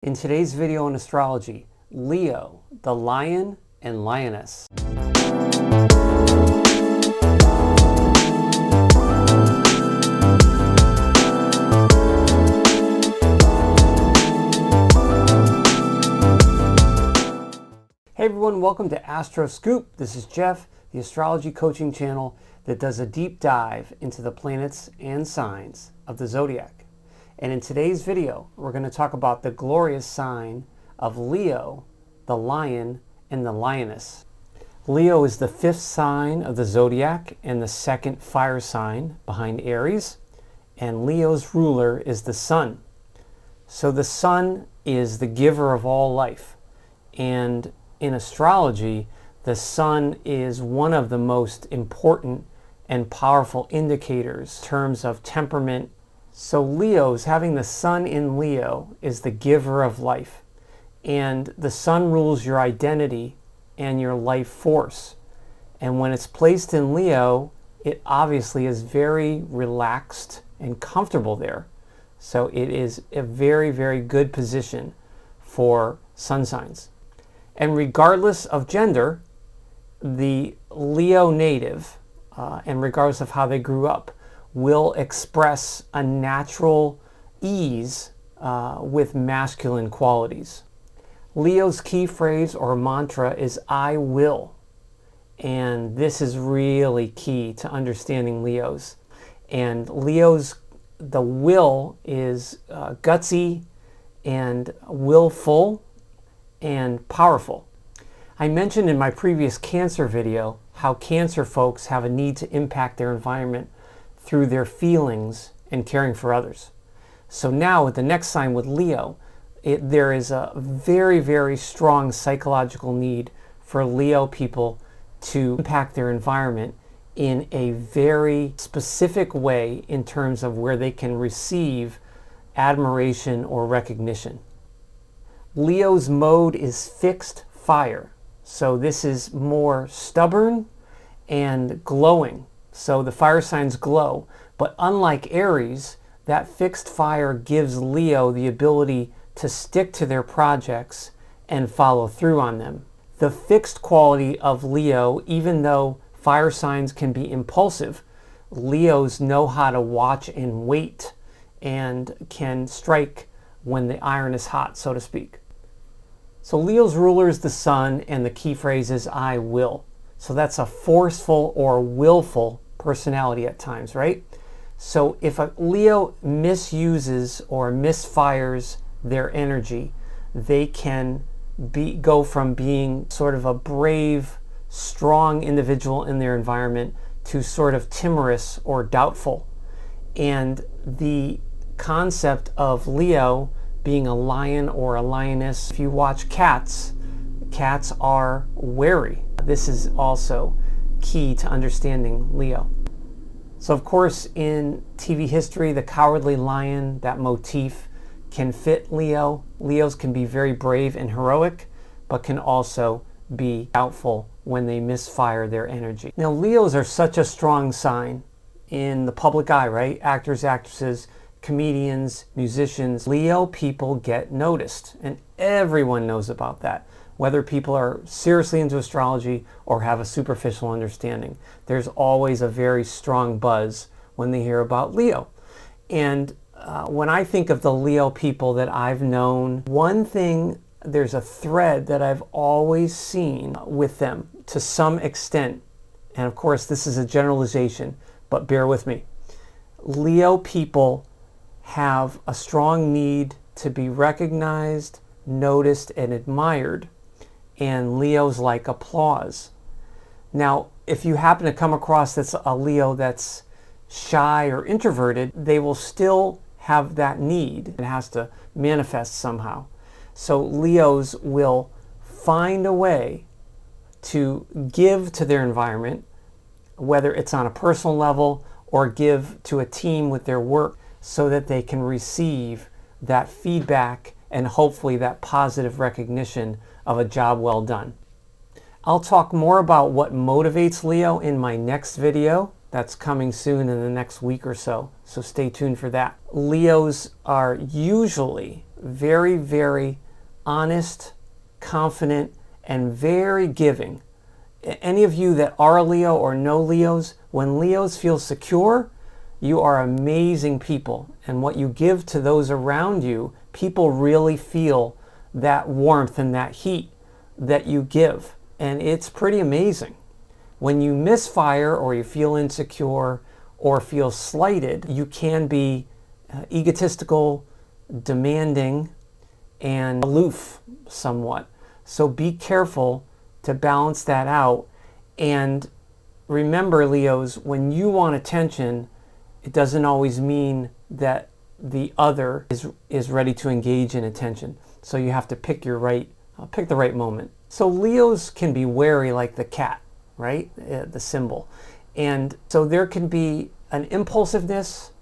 In today's video on astrology, Leo, the lion and lioness. Hey everyone, welcome to AstroScoop. This is Jeff, the astrology coaching channel that does a deep dive into the planets and signs of the zodiac. And in today's video, we're going to talk about the glorious sign of Leo, the lion and the lioness. Leo is the fifth sign of the zodiac and the second fire sign behind Aries. And Leo's ruler is the sun. So the sun is the giver of all life. And in astrology, the sun is one of the most important and powerful indicators in terms of temperament. So Leo's, having the sun in Leo, is the giver of life. And the sun rules your identity and your life force. And when it's placed in Leo, it obviously is very relaxed and comfortable there. So it is a very, very good position for sun signs. And regardless of gender, the Leo native, and regardless of how they grew up, will express a natural ease with masculine qualities. Leo's key phrase or mantra is "I will." And this is really key to understanding Leo's. And Leo's, the will is gutsy and willful and powerful. I mentioned in my previous Cancer video how Cancer folks have a need to impact their environment through their feelings and caring for others. So now with the next sign with Leo, there is a very, very strong psychological need for Leo people to impact their environment in a very specific way in terms of where they can receive admiration or recognition. Leo's mode is fixed fire. So this is more stubborn and glowing. So the fire signs glow, but unlike Aries, that fixed fire gives Leo the ability to stick to their projects and follow through on them. The fixed quality of Leo, even though fire signs can be impulsive, Leos know how to watch and wait and can strike when the iron is hot, so to speak. So Leo's ruler is the sun, and the key phrase is "I will." So that's a forceful or willful personality at times, right? So if a Leo misuses or misfires their energy, they can go from being sort of a brave, strong individual in their environment to sort of timorous or doubtful. And the concept of Leo being a lion or a lioness, if you watch cats, cats are wary. This is also key to understanding Leo. So of course in TV history, the cowardly lion, that motif can fit Leo. Leos can be very brave and heroic, but can also be doubtful when they misfire their energy. Now Leos are such a strong sign in the public eye, right? Actors, actresses, comedians, musicians. Leo people get noticed, and everyone knows about that. Whether people are seriously into astrology or have a superficial understanding, there's always a very strong buzz when they hear about Leo. And when I think of the Leo people that I've known, one thing, there's a thread that I've always seen with them to some extent. And of course, this is a generalization, but bear with me. Leo people have a strong need to be recognized, noticed, and admired. And Leos like applause. Now, if you happen to come across that's a Leo that's shy or introverted, they will still have that need. It has to manifest somehow. So Leos will find a way to give to their environment, whether it's on a personal level or give to a team with their work, so that they can receive that feedback and hopefully that positive recognition of a job well done. I'll talk more about what motivates Leo in my next video. That's coming soon in the next week or so, so stay tuned for that. Leos are usually very, very honest, confident, and very giving. Any of you that are a Leo or know Leos, when Leos feel secure, you are amazing people. And what you give to those around you, people really feel that warmth and that heat that you give. And it's pretty amazing. When you misfire or you feel insecure or feel slighted, you can be egotistical, demanding, and aloof somewhat. So be careful to balance that out. And remember, Leos, when you want attention, it doesn't always mean that the other is ready to engage in attention. So you have to pick the right moment. So Leos can be wary like the cat, right? The symbol. And so there can be an impulsiveness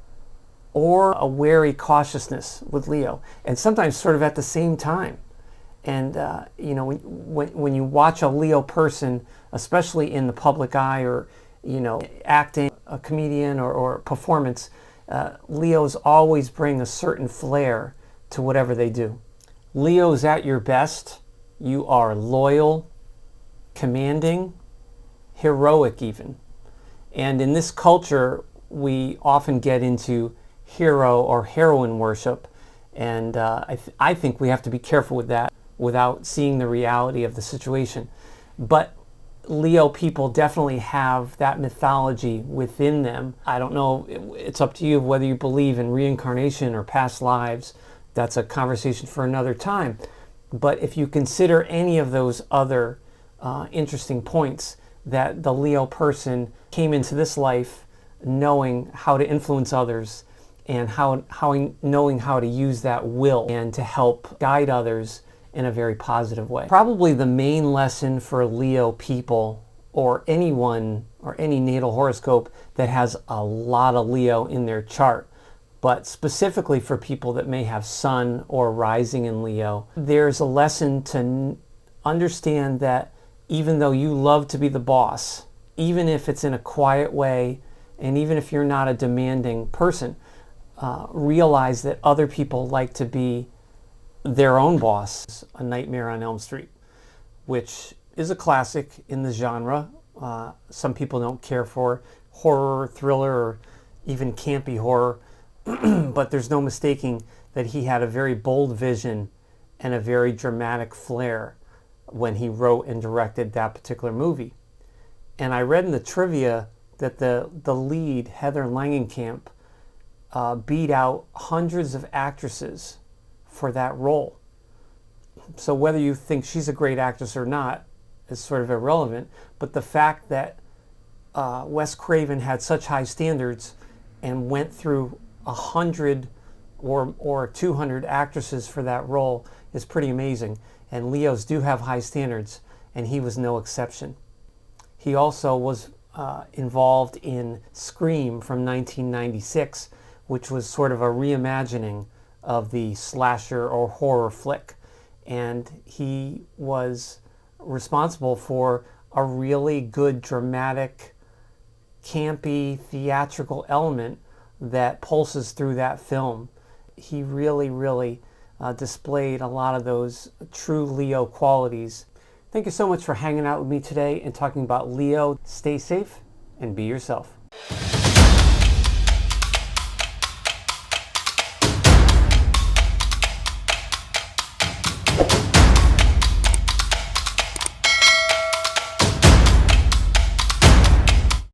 or a wary cautiousness with Leo, and sometimes sort of at the same time. And you know, when you watch a Leo person, especially in the public eye, or you know, acting, a comedian or performance, Leos always bring a certain flair to whatever they do. Leos at your best, you are loyal, commanding, heroic even. And in this culture, we often get into hero or heroine worship, and I think we have to be careful with that without seeing the reality of the situation. But Leo people definitely have that mythology within them. I don't know, it's up to you whether you believe in reincarnation or past lives. That's a conversation for another time. But if you consider any of those other interesting points, that the Leo person came into this life knowing how to influence others, and knowing how to use that will and to help guide others in a very positive way. Probably the main lesson for Leo people, or anyone or any natal horoscope that has a lot of Leo in their chart, but specifically for people that may have Sun or rising in Leo, there's a lesson to understand that even though you love to be the boss, even if it's in a quiet way, and even if you're not a demanding person, realize that other people like to be their own boss. A Nightmare on Elm Street, which is a classic in the genre. Some people don't care for horror, thriller, or even campy horror, but there's no mistaking that he had a very bold vision and a very dramatic flair when he wrote and directed that particular movie. And I read in the trivia that the lead, Heather Langenkamp, beat out hundreds of actresses for that role. So whether you think she's a great actress or not is sort of irrelevant, but the fact that Wes Craven had such high standards and went through 100 or 200 actresses for that role is pretty amazing. And Leos do have high standards, and he was no exception. He also was involved in Scream from 1996, which was sort of a reimagining of the slasher or horror flick. And he was responsible for a really good, dramatic, campy, theatrical element that pulses through that film. He really, really displayed a lot of those true Leo qualities. Thank you so much for hanging out with me today and talking about Leo. Stay safe and be yourself.